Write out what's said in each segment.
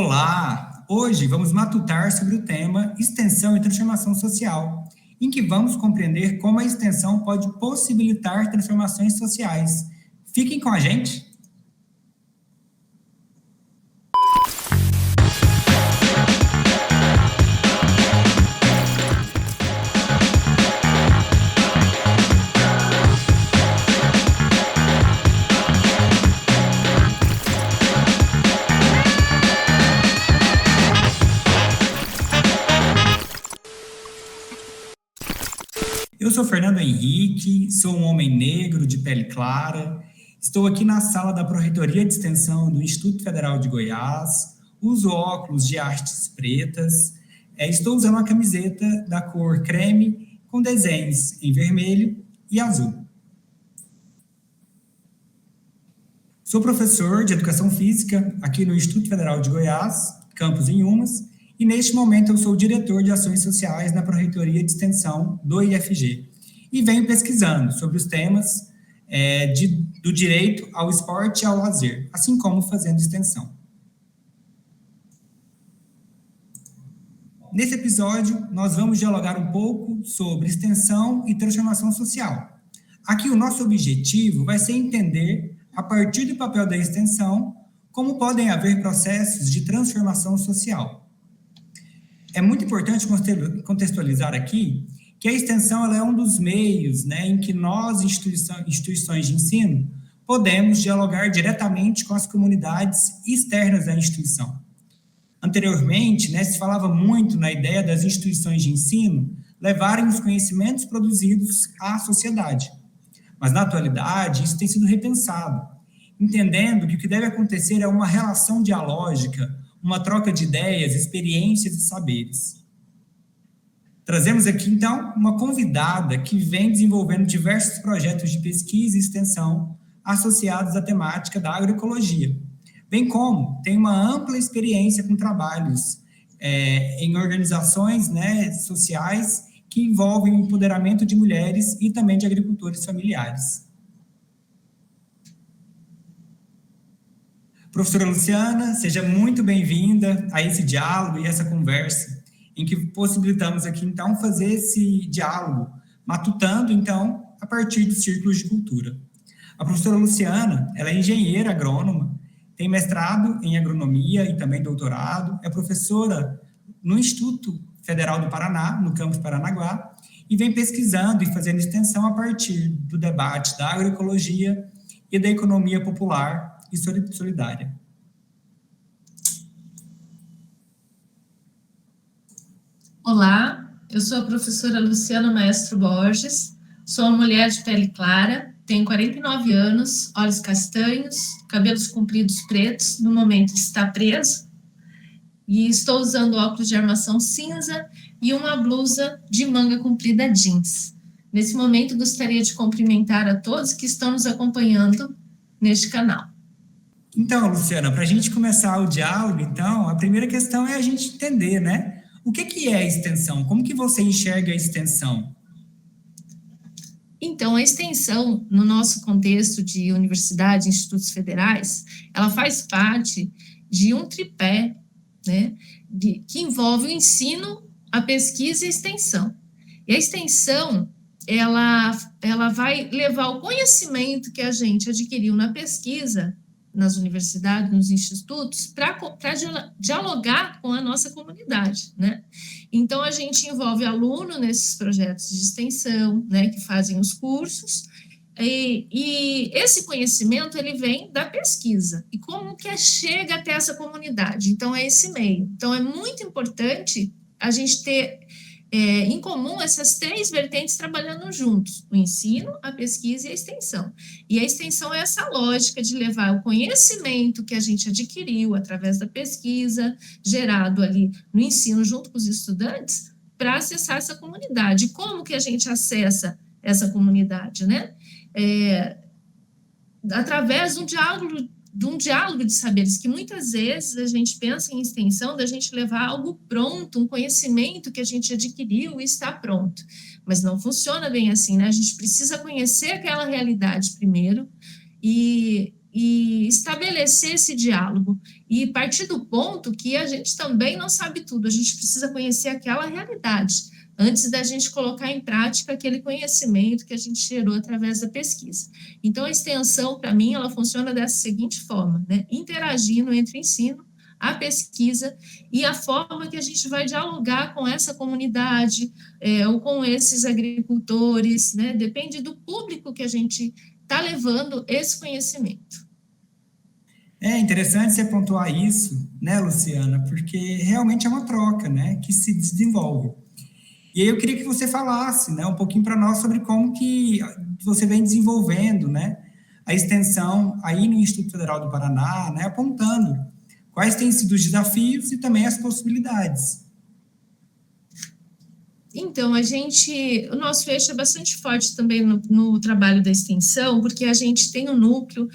Olá! Hoje vamos matutar sobre o tema extensão e transformação social, em que vamos compreender como a extensão pode possibilitar transformações sociais. Fiquem com a gente! Eu sou Fernando Henrique, sou um homem negro de pele clara, estou aqui na sala da Pró-Reitoria de Extensão do Instituto Federal de Goiás, uso óculos de hastes pretas, estou usando uma camiseta da cor creme com desenhos em vermelho e azul. Sou professor de Educação Física aqui no Instituto Federal de Goiás, campus Inhumas, e neste momento eu sou diretor de Ações Sociais na Pró-Reitoria de Extensão do IFG. E venho pesquisando sobre os temas do direito ao esporte e ao lazer, assim como fazendo extensão. Nesse episódio, nós vamos dialogar um pouco sobre extensão e transformação social. Aqui o nosso objetivo vai ser entender, a partir do papel da extensão, como podem haver processos de transformação social. É muito importante contextualizar aqui que a extensão ela é um dos meios, em que nós, instituições de ensino, podemos dialogar diretamente com as comunidades externas da instituição. Anteriormente, se falava muito na ideia das instituições de ensino levarem os conhecimentos produzidos à sociedade. Mas, na atualidade, isso tem sido repensado, entendendo que o que deve acontecer é uma relação dialógica, uma troca de ideias, experiências e saberes. Trazemos aqui, então, uma convidada que vem desenvolvendo diversos projetos de pesquisa e extensão associados à temática da agroecologia, bem como tem uma ampla experiência com trabalhos em organizações sociais que envolvem o empoderamento de mulheres e também de agricultores familiares. Professora Luciana, seja muito bem-vinda a esse diálogo e essa conversa, em que possibilitamos aqui, então, fazer esse diálogo, matutando, então, a partir dos círculos de cultura. A professora Luciana, ela é engenheira agrônoma, tem mestrado em agronomia e também doutorado, é professora no Instituto Federal do Paraná, no campus Paranaguá, e vem pesquisando e fazendo extensão a partir do debate da agroecologia e da economia popular e solidária. Olá, eu sou a professora Luciana Maestro Borges, sou uma mulher de pele clara, tenho 49 anos, olhos castanhos, cabelos compridos pretos, no momento está preso, e estou usando óculos de armação cinza e uma blusa de manga comprida jeans. Nesse momento, gostaria de cumprimentar a todos que estão nos acompanhando neste canal. Então, Luciana, para a gente começar o diálogo, então, a primeira questão é a gente entender, o que é a extensão? Como que você enxerga a extensão? Então, a extensão, no nosso contexto de universidade e institutos federais, ela faz parte de um tripé, que envolve o ensino, a pesquisa e a extensão. E a extensão, ela vai levar o conhecimento que a gente adquiriu na pesquisa, nas universidades, nos institutos, para dialogar com a nossa comunidade, Então, a gente envolve aluno nesses projetos de extensão, que fazem os cursos, e esse conhecimento, ele vem da pesquisa, e como que chega até essa comunidade? Então, é esse meio. Então, é muito importante a gente ter em comum essas três vertentes trabalhando juntos, o ensino, a pesquisa e a extensão. E a extensão é essa lógica de levar o conhecimento que a gente adquiriu através da pesquisa, gerado ali no ensino junto com os estudantes, para acessar essa comunidade. Como que a gente acessa essa comunidade, através de um diálogo de saberes, que muitas vezes a gente pensa em extensão, da gente levar algo pronto, um conhecimento que a gente adquiriu e está pronto. Mas não funciona bem assim, A gente precisa conhecer aquela realidade primeiro e e estabelecer esse diálogo e partir do ponto que a gente também não sabe tudo, a gente precisa conhecer aquela realidade antes da gente colocar em prática aquele conhecimento que a gente gerou através da pesquisa. Então, a extensão, para mim, ela funciona dessa seguinte forma, né? Interagindo entre o ensino, a pesquisa e a forma que a gente vai dialogar com essa comunidade, ou com esses agricultores, né? Depende do público que a gente está levando esse conhecimento. É interessante você pontuar isso, né, Luciana, porque realmente é uma troca, né, que se desenvolve. E aí eu queria que você falasse, né, um pouquinho para nós sobre como que você vem desenvolvendo, né, a extensão aí no Instituto Federal do Paraná, né, apontando quais têm sido os desafios e também as possibilidades. Então, o nosso eixo é bastante forte também no trabalho da extensão, porque a gente tem um núcleo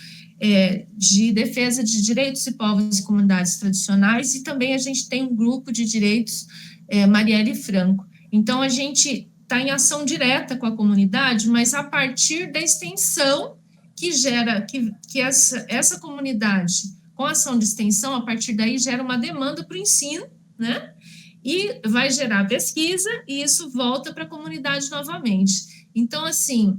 de defesa de direitos de povos e comunidades tradicionais, e também a gente tem um grupo de direitos Marielle Franco. Então, a gente está em ação direta com a comunidade, mas a partir da extensão que gera, que essa comunidade, com a ação de extensão, a partir daí gera uma demanda para o ensino, né? E vai gerar pesquisa, e isso volta para a comunidade novamente. Então, assim,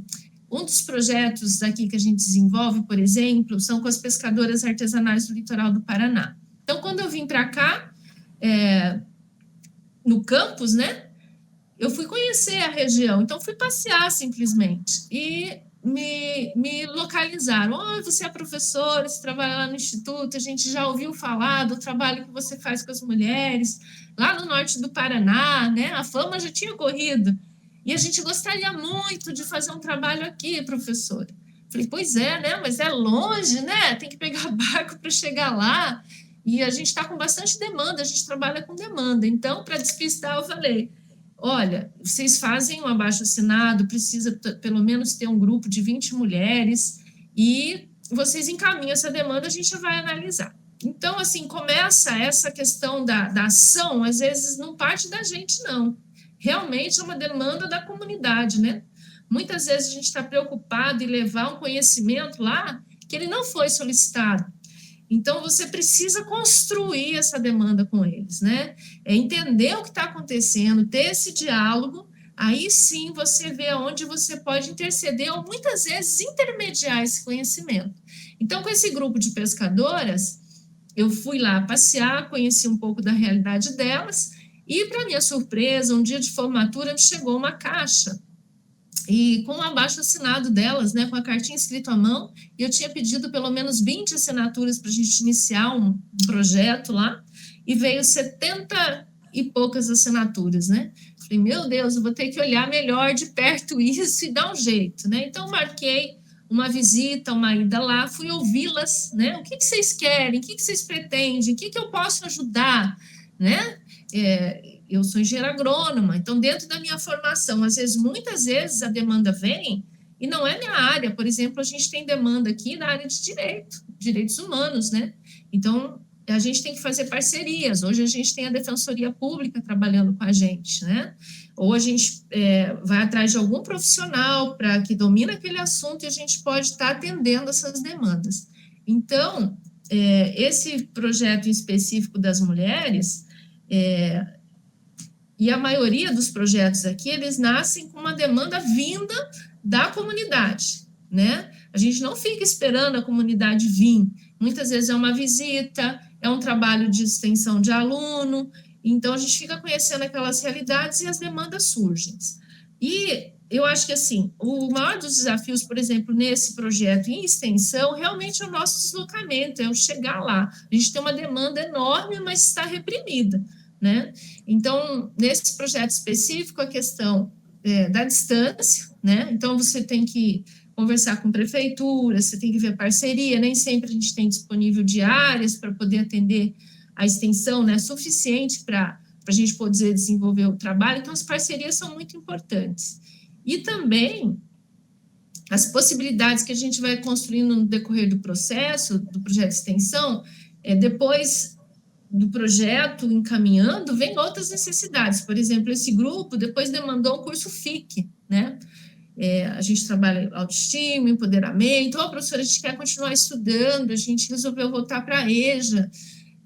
um dos projetos daqui que a gente desenvolve, por exemplo, são com as pescadoras artesanais do litoral do Paraná. Então, quando eu vim para cá, no campus, né, eu fui conhecer a região, então fui passear simplesmente, e me localizaram. Você é professora, você trabalha lá no Instituto, a gente já ouviu falar do trabalho que você faz com as mulheres, lá no norte do Paraná, né? A fama já tinha corrido, e a gente gostaria muito de fazer um trabalho aqui, professora. Falei, pois é, né? Mas é longe, né? Tem que pegar barco para chegar lá, e a gente está com bastante demanda, a gente trabalha com demanda. Então, para despistar, eu falei, olha, vocês fazem um abaixo-assinado, precisa pelo menos ter um grupo de 20 mulheres, e vocês encaminham essa demanda, a gente vai analisar. Então, assim, começa essa questão da ação, às vezes não parte da gente, não. Realmente é uma demanda da comunidade, né? Muitas vezes a gente está preocupado em levar um conhecimento lá que ele não foi solicitado. Então, você precisa construir essa demanda com eles, né? Entender o que está acontecendo, ter esse diálogo, aí sim você vê onde você pode interceder ou muitas vezes intermediar esse conhecimento. Então, com esse grupo de pescadoras, eu fui lá passear, conheci um pouco da realidade delas e, para minha surpresa, um dia de formatura me chegou uma caixa e com o abaixo-assinado delas, né, com a cartinha escrita à mão, e eu tinha pedido pelo menos 20 assinaturas para a gente iniciar um projeto lá, e veio 70 e poucas assinaturas, né? Falei, meu Deus, eu vou ter que olhar melhor de perto isso e dar um jeito, né? Então, marquei uma visita, uma ida lá, fui ouvi-las, né? O que vocês querem? O que vocês pretendem? O que eu posso ajudar, né? Eu sou engenheira agrônoma, então, dentro da minha formação, muitas vezes a demanda vem e não é minha área. Por exemplo, a gente tem demanda aqui na área de direitos humanos, né? Então, a gente tem que fazer parcerias. Hoje, a gente tem a Defensoria Pública trabalhando com a gente, né? Ou a gente vai atrás de algum profissional que domina aquele assunto e a gente pode estar atendendo essas demandas. Então, esse projeto em específico das mulheres... E a maioria dos projetos aqui, eles nascem com uma demanda vinda da comunidade, né? A gente não fica esperando a comunidade vir. Muitas vezes é uma visita, é um trabalho de extensão de aluno, então a gente fica conhecendo aquelas realidades e as demandas surgem. E eu acho que, assim, o maior dos desafios, por exemplo, nesse projeto em extensão, realmente é o nosso deslocamento, é o chegar lá. A gente tem uma demanda enorme, mas está reprimida, né? Então, nesse projeto específico, a questão da distância, né? Então, você tem que conversar com prefeitura, você tem que ver parceria, nem sempre a gente tem disponível diárias para poder atender a extensão, né, suficiente para a gente poder desenvolver o trabalho, então as parcerias são muito importantes. E também as possibilidades que a gente vai construindo no decorrer do processo, do projeto de extensão, depois do projeto encaminhando, vem outras necessidades. Por exemplo, esse grupo depois demandou um curso FIC, né? A gente trabalha autoestima, empoderamento. Professora, a gente quer continuar estudando, a gente resolveu voltar para a EJA,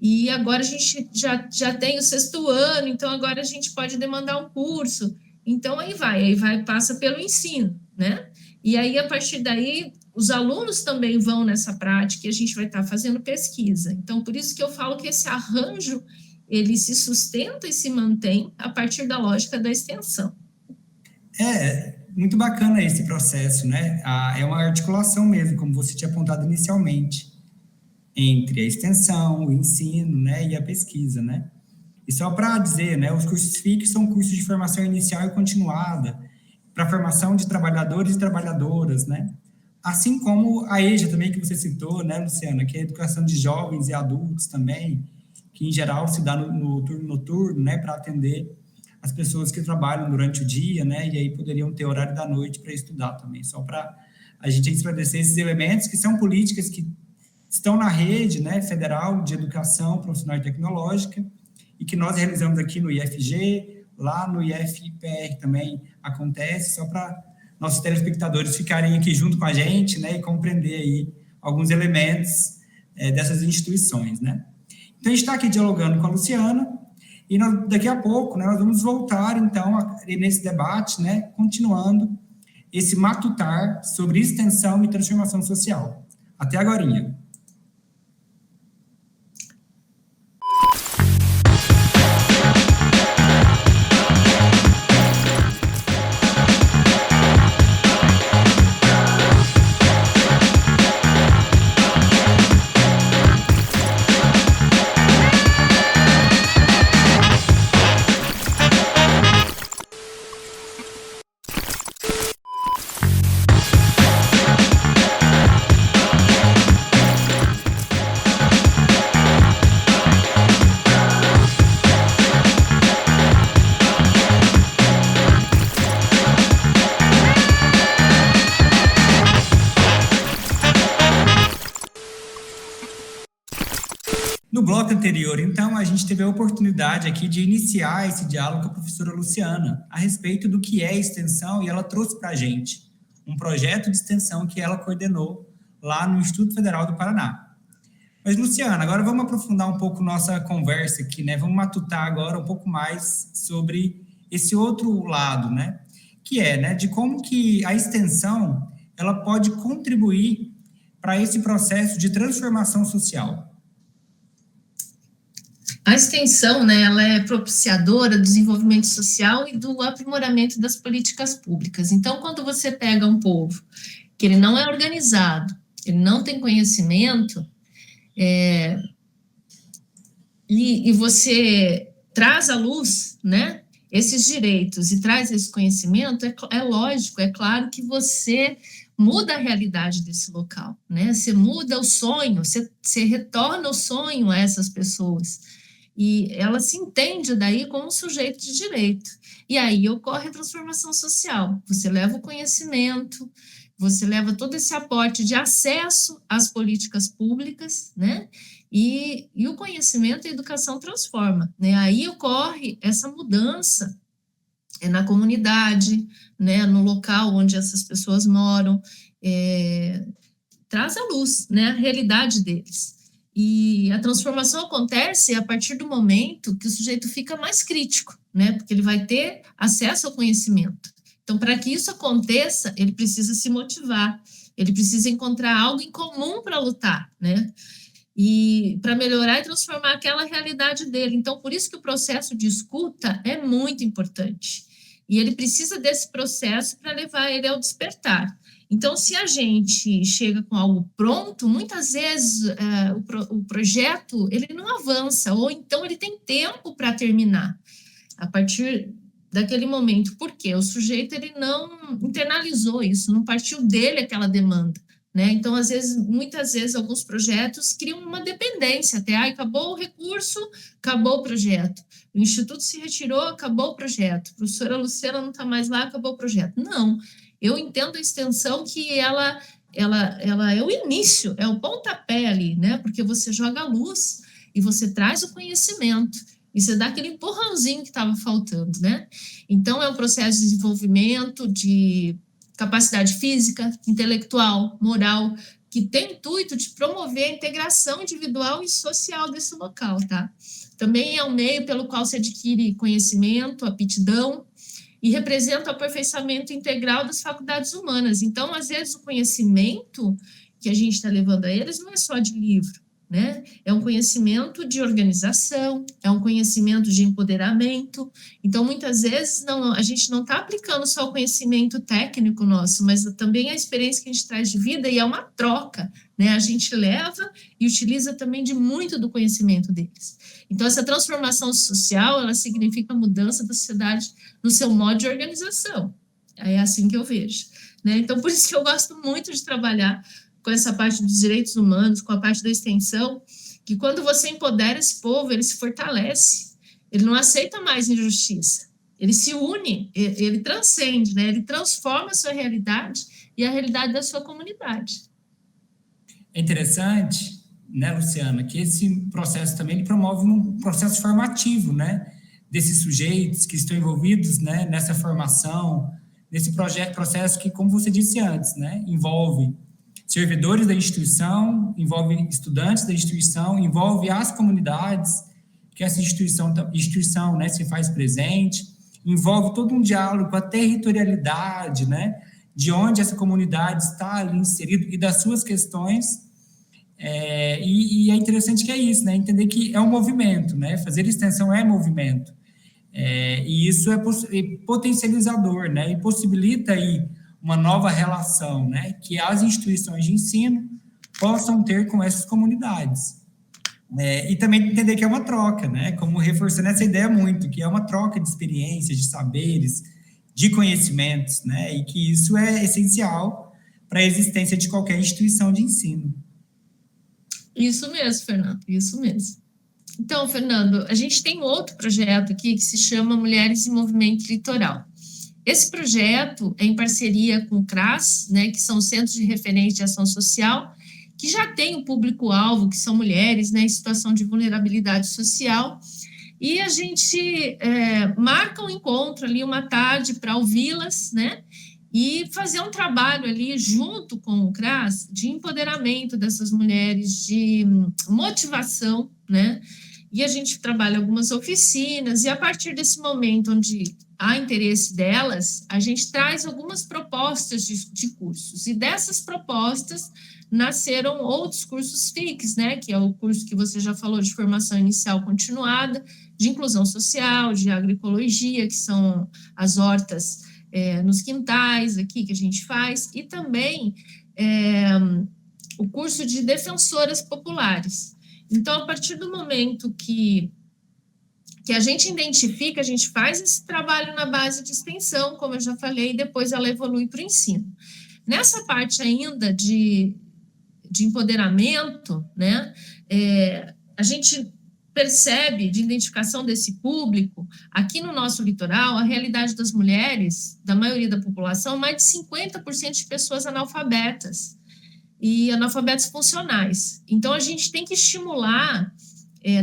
e agora a gente já tem o 6º ano, então agora a gente pode demandar um curso. Então, passa pelo ensino, né? E aí, a partir daí, os alunos também vão nessa prática e a gente vai estar fazendo pesquisa. Então, por isso que eu falo que esse arranjo, ele se sustenta e se mantém a partir da lógica da extensão. Muito bacana esse processo, né? É uma articulação mesmo, como você tinha apontado inicialmente, entre a extensão, o ensino, né, e a pesquisa, né? E só para dizer, né, os cursos FIC são cursos de formação inicial e continuada, para formação de trabalhadores e trabalhadoras, né? Assim como a EJA também, que você citou, né, Luciana, que é a educação de jovens e adultos também, que em geral se dá no turno noturno, né, para atender as pessoas que trabalham durante o dia, né, e aí poderiam ter horário da noite para estudar também, só para a gente esclarecer esses elementos que são políticas que estão na rede, né, federal de educação profissional e tecnológica, e que nós realizamos aqui no IFG, lá no IFPR também acontece, só para nossos telespectadores ficarem aqui junto com a gente, né, e compreender aí alguns elementos dessas instituições, né. Então, a gente está aqui dialogando com a Luciana, e daqui a pouco, né, nós vamos voltar, então, nesse debate, né, continuando esse matutar sobre extensão e transformação social. Até agorinha. No bloco anterior, então, a gente teve a oportunidade aqui de iniciar esse diálogo com a professora Luciana a respeito do que é extensão, e ela trouxe para a gente um projeto de extensão que ela coordenou lá no Instituto Federal do Paraná. Mas, Luciana, agora vamos aprofundar um pouco nossa conversa aqui, né? Vamos matutar agora um pouco mais sobre esse outro lado, né? Que é, né, de como que a extensão, ela pode contribuir para esse processo de transformação social. A extensão, né, ela é propiciadora do desenvolvimento social e do aprimoramento das políticas públicas. Então, quando você pega um povo que ele não é organizado, ele não tem conhecimento, e você traz à luz, né, esses direitos e traz esse conhecimento, é lógico, é claro que você muda a realidade desse local, né? Você muda o sonho, você retorna o sonho a essas pessoas. E ela se entende daí como um sujeito de direito. E aí ocorre a transformação social. Você leva o conhecimento, você leva todo esse aporte de acesso às políticas públicas, né? E o conhecimento e a educação transforma, né? Aí ocorre essa mudança na comunidade, né? No local onde essas pessoas moram, traz à luz, né? A realidade deles. E a transformação acontece a partir do momento que o sujeito fica mais crítico, né? Porque ele vai ter acesso ao conhecimento. Então, para que isso aconteça, ele precisa se motivar, ele precisa encontrar algo em comum para lutar, né? E para melhorar e transformar aquela realidade dele. Então, por isso que o processo de escuta é muito importante. E ele precisa desse processo para levar ele ao despertar. Então, se a gente chega com algo pronto, muitas vezes o projeto ele não avança, ou então ele tem tempo para terminar a partir daquele momento. Por quê? O sujeito ele não internalizou isso, não partiu dele aquela demanda, né? Então, muitas vezes, alguns projetos criam uma dependência, até acabou o recurso, acabou o projeto. O Instituto se retirou, acabou o projeto. A professora Luciana não está mais lá, acabou o projeto. Não. Eu entendo a extensão que ela é o início, é o pontapé ali, né? Porque você joga a luz e você traz o conhecimento e você dá aquele empurrãozinho que estava faltando, né? Então, é um processo de desenvolvimento, de capacidade física, intelectual, moral, que tem o intuito de promover a integração individual e social desse local, tá? Também é um meio pelo qual se adquire conhecimento, aptidão, e representa o aperfeiçoamento integral das faculdades humanas. Então, às vezes, o conhecimento que a gente está levando a eles não é só de livro, né? É um conhecimento de organização, é um conhecimento de empoderamento. Então, muitas vezes, a gente não está aplicando só o conhecimento técnico nosso, mas também a experiência que a gente traz de vida, e é uma troca, né? A gente leva e utiliza também de muito do conhecimento deles. Então, essa transformação social, ela significa a mudança da sociedade no seu modo de organização. É assim que eu vejo, né? Então, por isso que eu gosto muito de trabalhar com essa parte dos direitos humanos, com a parte da extensão, que quando você empodera esse povo, ele se fortalece, ele não aceita mais injustiça, ele se une, ele transcende, né? Ele transforma a sua realidade e a realidade da sua comunidade. É interessante, né, Luciana, que esse processo também ele promove um processo formativo, né, desses sujeitos que estão envolvidos, né, nessa formação, nesse processo que, como você disse antes, né, envolve servidores da instituição, envolve estudantes da instituição, envolve as comunidades que essa instituição, né, se faz presente, envolve todo um diálogo com a territorialidade, né, de onde essa comunidade está ali inserida e das suas questões. E é interessante que é isso, né, entender que é um movimento, né, fazer extensão é movimento, e isso é potencializador, né, e possibilita aí uma nova relação, né, que as instituições de ensino possam ter com essas comunidades. E também entender que é uma troca, né, como reforçando essa ideia muito, que é uma troca de experiências, de saberes, de conhecimentos, né, e que isso é essencial para a existência de qualquer instituição de ensino. Isso mesmo, Fernando, isso mesmo. Então, Fernando, a gente tem outro projeto aqui que se chama Mulheres em Movimento Litoral. Esse projeto é em parceria com o CRAS, né, que são Centros de Referência de Ação Social, que já tem o público-alvo, que são mulheres, né, em situação de vulnerabilidade social, e a gente marca um encontro ali, uma tarde, para ouvi-las, né, e fazer um trabalho ali junto com o CRAS de empoderamento dessas mulheres, de motivação, né, e a gente trabalha algumas oficinas, e a partir desse momento onde há interesse delas, a gente traz algumas propostas de cursos, e dessas propostas nasceram outros cursos FIX, né, que é o curso que você já falou de formação inicial continuada, de inclusão social, de agroecologia, que são as hortas nos quintais aqui que a gente faz, e também o curso de defensoras populares. Então, a partir do momento que a gente identifica, a gente faz esse trabalho na base de extensão, como eu já falei, e depois ela evolui para o ensino. Nessa parte ainda de empoderamento, né, a gente percebe, de identificação desse público, aqui no nosso litoral, a realidade das mulheres, da maioria da população, mais de 50% de pessoas analfabetas, e analfabetos funcionais. Então, a gente tem que estimular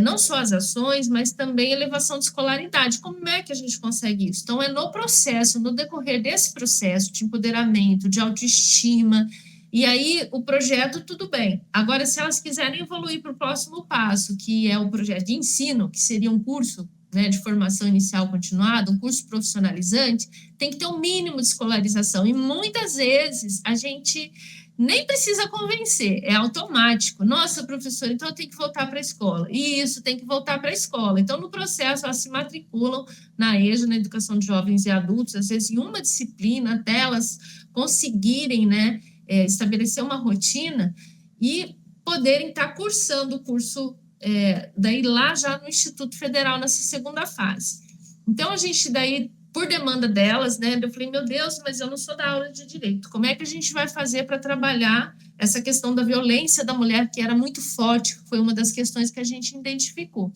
não só as ações, mas também a elevação de escolaridade. Como é que a gente consegue isso? Então, é no processo, no decorrer desse processo de empoderamento, de autoestima, e aí o projeto, tudo bem. Agora, se elas quiserem evoluir para o próximo passo, que é o projeto de ensino, que seria um curso, né, de formação inicial continuada, um curso profissionalizante, tem que ter um mínimo de escolarização. E muitas vezes a gente nem precisa convencer, é automático. Nossa, professor, então eu tenho que voltar para a escola. Isso, tem que voltar para a escola. Então, no processo, elas se matriculam na EJA, na Educação de Jovens e Adultos, às vezes em uma disciplina, até elas conseguirem, né, estabelecer uma rotina e poderem estar cursando o curso daí lá já no Instituto Federal, nessa segunda fase. Então, a gente daí, por demanda delas, né, eu falei, meu Deus, mas eu não sou da aula de direito, como é que a gente vai fazer para trabalhar essa questão da violência da mulher, que era muito forte, que foi uma das questões que a gente identificou.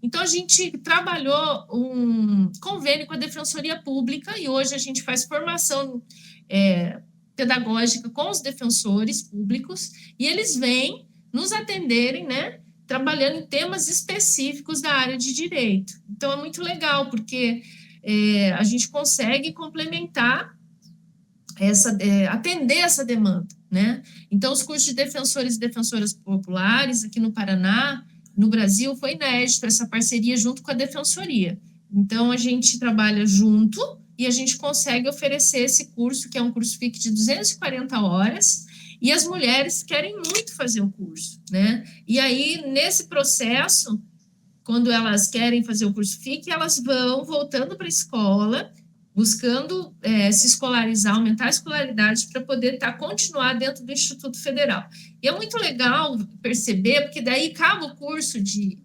Então, a gente trabalhou um convênio com a Defensoria Pública, e hoje a gente faz formação pedagógica com os defensores públicos, e eles vêm nos atenderem, né, trabalhando em temas específicos da área de direito. Então, é muito legal, porque a gente consegue complementar atender essa demanda, né? Então, os cursos de defensores e defensoras populares aqui no Paraná, no Brasil, foi inédito essa parceria junto com a Defensoria. Então, a gente trabalha junto e a gente consegue oferecer esse curso, que é um curso FIC de 240 horas, e as mulheres querem muito fazer o curso, né? E aí, nesse processo, quando elas querem fazer o curso FIC, elas vão voltando para a escola, buscando se escolarizar, aumentar a escolaridade para poder continuar dentro do Instituto Federal. E é muito legal perceber, porque daí acaba o curso de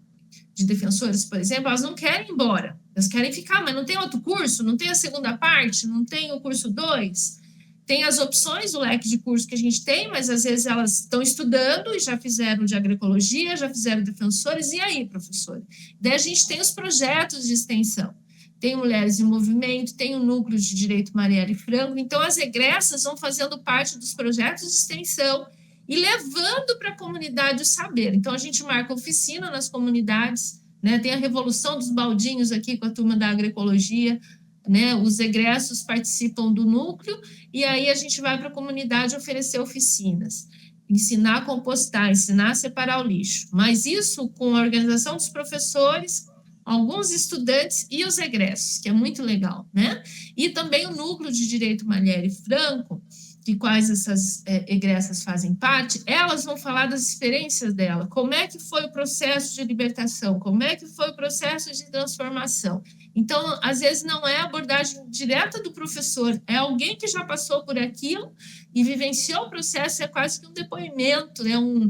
defensoras, por exemplo, elas não querem ir embora, elas querem ficar, mas não tem outro curso, não tem a segunda parte, não tem o curso 2, tem as opções do leque de curso que a gente tem, mas às vezes elas estão estudando e já fizeram de agroecologia, já fizeram defensores, e aí, professora? Daí a gente tem os projetos de extensão, tem Mulheres em Movimento, tem o Núcleo de Direito Marielle Franco, então as egressas vão fazendo parte dos projetos de extensão e levando para a comunidade o saber. Então, a gente marca oficina nas comunidades, né? Tem a Revolução dos Baldinhos aqui com a turma da agroecologia, né? Os egressos participam do núcleo, e aí a gente vai para a comunidade oferecer oficinas, ensinar a compostar, ensinar a separar o lixo. Mas isso com a organização dos professores, alguns estudantes e os egressos, que é muito legal, né? E também o Núcleo de Direito Marielle Franco, de quais essas egressas fazem parte, elas vão falar das experiências dela, como é que foi o processo de libertação, como é que foi o processo de transformação. Então, às vezes, não é a abordagem direta do professor, é alguém que já passou por aquilo e vivenciou o processo, é quase que um depoimento, é um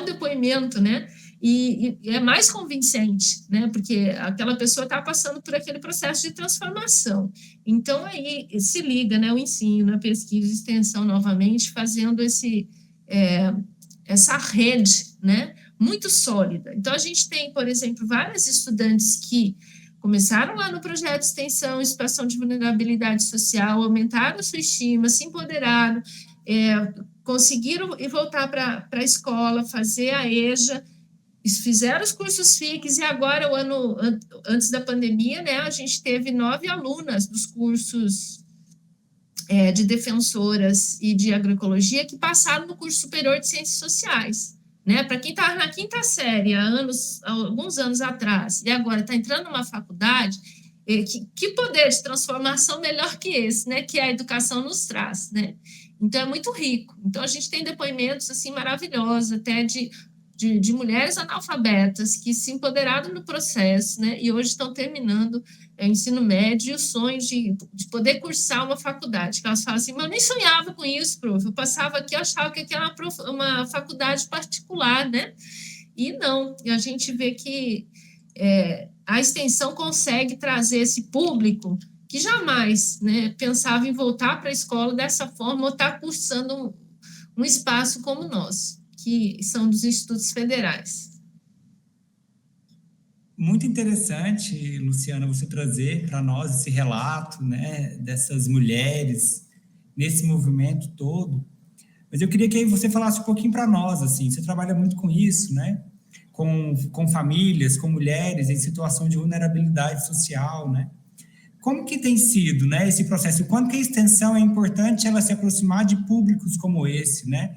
depoimento, né? E é mais convincente, né? Porque aquela pessoa está passando por aquele processo de transformação. Então, aí se liga, né? O ensino, a pesquisa, a extensão novamente, fazendo essa rede, né? Muito sólida. Então, a gente tem, por exemplo, várias estudantes que começaram lá no projeto de extensão, em situação de vulnerabilidade social, aumentaram a sua estima, se empoderaram, conseguiram voltar para a escola, fazer a EJA, fizeram os cursos FICs, e agora, o ano antes da pandemia, né, a gente teve 9 alunas dos cursos de defensoras e de agroecologia que passaram no curso superior de ciências sociais. Né? Para quem estava na 5ª série, alguns anos atrás, e agora está entrando numa faculdade, que poder de transformação melhor que esse, né? Que a educação nos traz. Né? Então, é muito rico. Então, a gente tem depoimentos assim, maravilhosos, até de mulheres analfabetas que se empoderaram no processo, né? E hoje estão terminando o ensino médio e o sonho de poder cursar uma faculdade, que elas falam assim, mas eu nem sonhava com isso, prof, eu passava aqui, eu achava que aqui era uma faculdade particular, né? E não, e a gente vê que a extensão consegue trazer esse público que jamais, né, pensava em voltar para a escola dessa forma ou estar cursando um espaço como o nosso, que são dos institutos federais. Muito interessante, Luciana, você trazer para nós esse relato, né, dessas mulheres nesse movimento todo. Mas eu queria que aí você falasse um pouquinho para nós, assim, você trabalha muito com isso, né, com famílias, com mulheres em situação de vulnerabilidade social, né? Como que tem sido, né, esse processo? O quanto que a extensão é importante ela se aproximar de públicos como esse, né,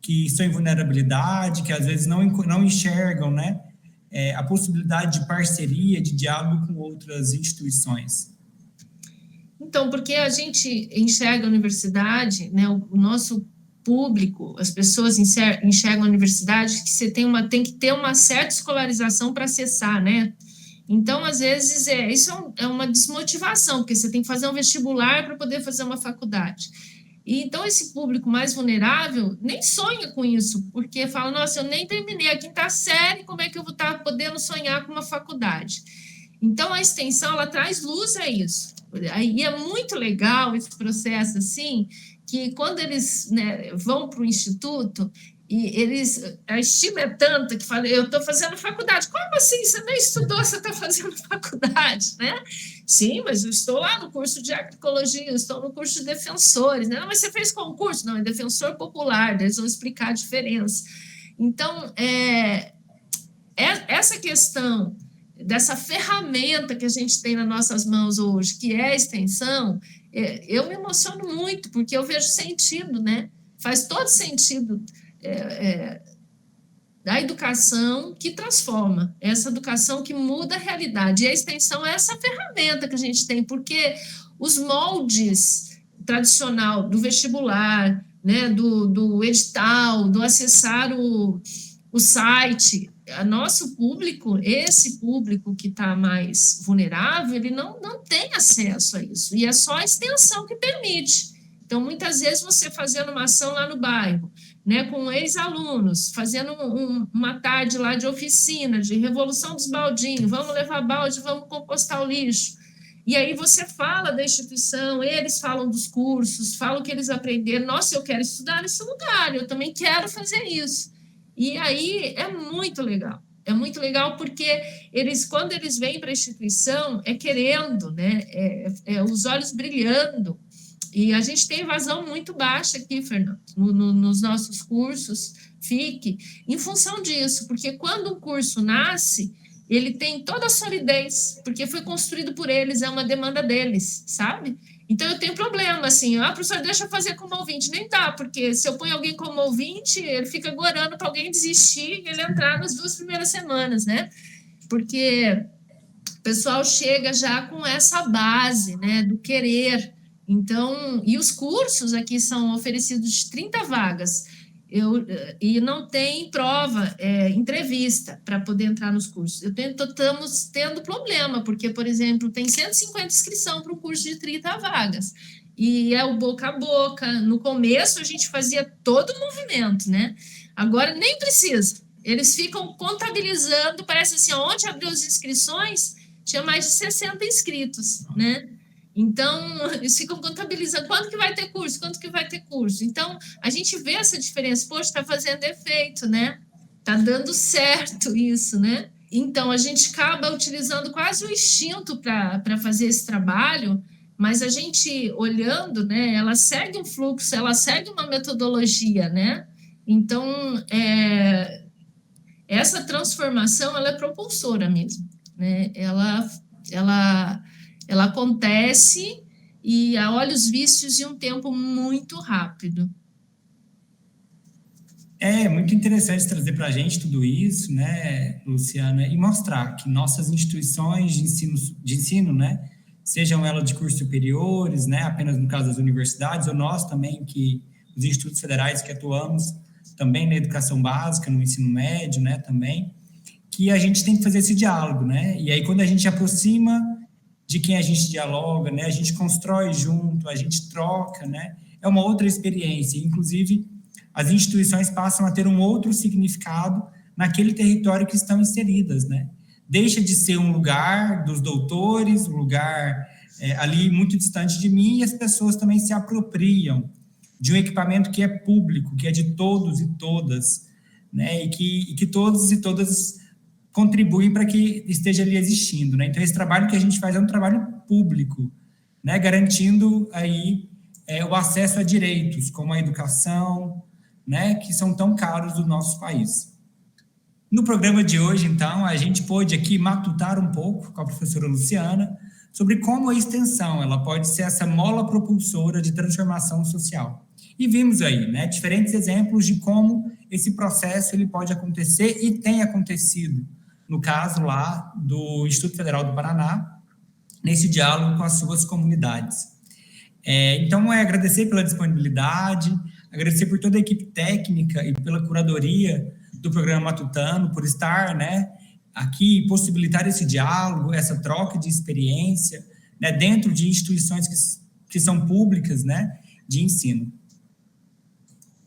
que estão em vulnerabilidade, que às vezes não enxergam, né, a possibilidade de parceria, de diálogo com outras instituições? Então, porque a gente enxerga a universidade, né, o nosso público, as pessoas enxergam a universidade que você tem que ter uma certa escolarização para acessar, né? Então, às vezes, isso é uma desmotivação, porque você tem que fazer um vestibular para poder fazer uma faculdade. E, então, esse público mais vulnerável nem sonha com isso, porque fala, nossa, eu nem terminei a 5ª série, como é que eu vou estar podendo sonhar com uma faculdade? Então, a extensão, ela traz luz a isso. E é muito legal esse processo, assim, que quando eles, né, vão para o instituto, e a estima é tanta que fala, eu estou fazendo faculdade. Como assim? Você nem estudou, você está fazendo faculdade, né? Sim, mas eu estou lá no curso de agroecologia, eu estou no curso de defensores, né? Não, mas você fez concurso? Não, é defensor popular, eles vão explicar a diferença. Então, essa questão dessa ferramenta que a gente tem nas nossas mãos hoje, que é a extensão, eu me emociono muito, porque eu vejo sentido, né? Faz todo sentido da educação que transforma, essa educação que muda a realidade. E a extensão é essa ferramenta que a gente tem, porque os moldes tradicional do vestibular, né, do edital, do acessar o site, nosso público, esse público que está mais vulnerável, ele não tem acesso a isso, e é só a extensão que permite. Então, muitas vezes, você fazendo uma ação lá no bairro, né, com ex-alunos, fazendo uma tarde lá de oficina, de revolução dos baldinhos, vamos levar balde, vamos compostar o lixo. E aí você fala da instituição, eles falam dos cursos, falam que eles aprenderam. Nossa, eu quero estudar nesse lugar, eu também quero fazer isso. E aí é muito legal porque eles, quando eles vêm para a instituição, querendo, né, os olhos brilhando. E a gente tem evasão muito baixa aqui, Fernando, nos nossos cursos, FIC, em função disso, porque quando um curso nasce, ele tem toda a solidez, porque foi construído por eles, é uma demanda deles, sabe? Então, eu tenho problema, assim, professor, deixa eu fazer como ouvinte. Nem dá, porque se eu ponho alguém como ouvinte, ele fica gorando para alguém desistir e ele entrar nas 2 primeiras semanas, né? Porque o pessoal chega já com essa base, né, do querer. Então, e os cursos aqui são oferecidos de 30 vagas, e não tem prova, entrevista para poder entrar nos cursos. Estamos tendo problema, porque, por exemplo, tem 150 inscrição para um curso de 30 vagas, e é o boca a boca. No começo, a gente fazia todo o movimento, né? Agora, nem precisa. Eles ficam contabilizando, parece assim, onde abriu as inscrições, tinha mais de 60 inscritos, né? Então, eles ficam contabilizando quando que vai ter curso, quando que vai ter curso. Então, a gente vê essa diferença, poxa, está fazendo efeito, né? Está dando certo isso, né? Então, a gente acaba utilizando quase o instinto para fazer esse trabalho, mas a gente olhando, né, ela segue um fluxo, ela segue uma metodologia, né? Então, essa transformação, ela é propulsora mesmo, né? Ela acontece e a olhos vistos em um tempo muito rápido. É muito interessante trazer para a gente tudo isso, né, Luciana, e mostrar que nossas instituições de ensino, né, sejam elas de cursos superiores, né, apenas no caso das universidades, ou nós também, que os institutos federais que atuamos também na educação básica, no ensino médio, né, também, que a gente tem que fazer esse diálogo, né, e aí quando a gente aproxima de quem a gente dialoga, né, a gente constrói junto, a gente troca, né, é uma outra experiência, inclusive as instituições passam a ter um outro significado naquele território que estão inseridas, né, deixa de ser um lugar dos doutores, um lugar ali muito distante de mim, e as pessoas também se apropriam de um equipamento que é público, que é de todos e todas, né, e que todos e todas contribuem para que esteja ali existindo, né? Então, esse trabalho que a gente faz é um trabalho público, né, garantindo aí o acesso a direitos, como a educação, né, que são tão caros do nosso país. No programa de hoje, então, a gente pôde aqui matutar um pouco com a professora Luciana sobre como a extensão ela pode ser essa mola propulsora de transformação social. E vimos aí, né, diferentes exemplos de como esse processo ele pode acontecer e tem acontecido, no caso lá do Instituto Federal do Paraná, nesse diálogo com as suas comunidades. Então, agradecer pela disponibilidade, agradecer por toda a equipe técnica e pela curadoria do programa Matutano, por estar, né, aqui, possibilitar esse diálogo, essa troca de experiência, né, dentro de instituições que são públicas, né, de ensino.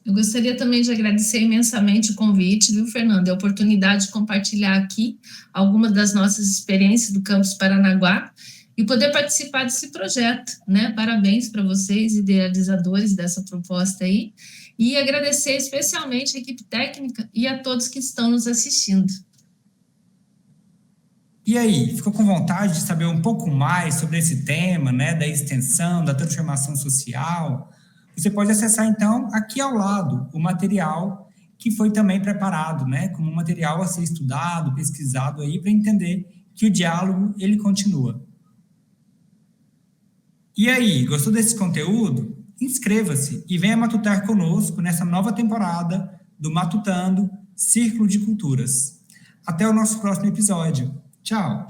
Eu gostaria também de agradecer imensamente o convite, viu, Fernando, a oportunidade de compartilhar aqui algumas das nossas experiências do Campus Paranaguá e poder participar desse projeto, né? Parabéns para vocês, idealizadores dessa proposta aí, e agradecer especialmente a equipe técnica e a todos que estão nos assistindo. E aí, ficou com vontade de saber um pouco mais sobre esse tema, né, da extensão, da transformação social? Você pode acessar, então, aqui ao lado, o material que foi também preparado, né, como um material a ser estudado, pesquisado aí, para entender que o diálogo, ele continua. E aí, gostou desse conteúdo? Inscreva-se e venha matutar conosco nessa nova temporada do Matutando Círculo de Culturas. Até o nosso próximo episódio. Tchau!